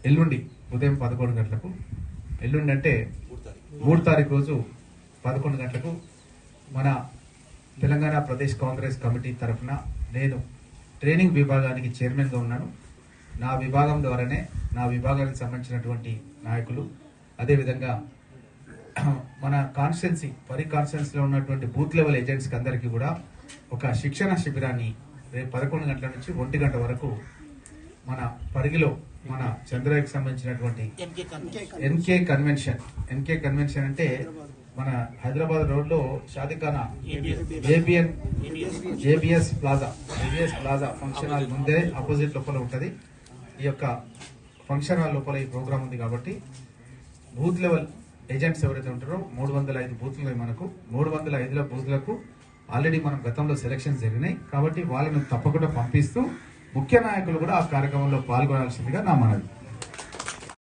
ఎల్లుండి ఉదయం 11 గంటలకు, ఎల్లుండి అంటే 3 తారీఖు రోజు 11 గంటలకు మన తెలంగాణ ప్రదేశ్ కాంగ్రెస్ కమిటీ తరఫున నేను ట్రైనింగ్ విభాగానికి చైర్మన్గా ఉన్నాను. నా విభాగం ద్వారానే నా విభాగానికి సంబంధించినటువంటి నాయకులు, అదేవిధంగా మన కాన్స్టిట్యున్సీ కాన్స్టిట్యున్సీలో ఉన్నటువంటి బూత్ లెవెల్ ఏజెంట్స్కి అందరికీ కూడా ఒక శిక్షణ శిబిరాన్ని రేపు 11 గంటల నుంచి 1 గంట వరకు మన పరిగిలో మన చంద్రయ్యకి సంబంధించినటువంటి ఎన్కే కన్వెన్షన్ అంటే మన హైదరాబాద్ రోడ్లో షాదిఖానా జేబిఎస్ ప్లాజా ఫంక్షన్ హాల్ ముందే ఆపోజిట్ లోపల ఉంటుంది. ఈ యొక్క ఫంక్షన్ హాల్ లోపల ఈ ప్రోగ్రామ్ ఉంది కాబట్టి బూత్ లెవెల్ ఏజెంట్స్ ఎవరైతే ఉంటారో 305 బూత్లు మనకు 305 బూత్లకు ఆల్రెడీ మనం గతంలో సెలక్షన్స్ జరిగినాయి కాబట్టి వాళ్ళను తప్పకుండా పంపిస్తూ ముఖ్య నాయకులు కూడా ఆ కార్యక్రమంలో పాల్గొనాల్సిందిగా నా మనవి.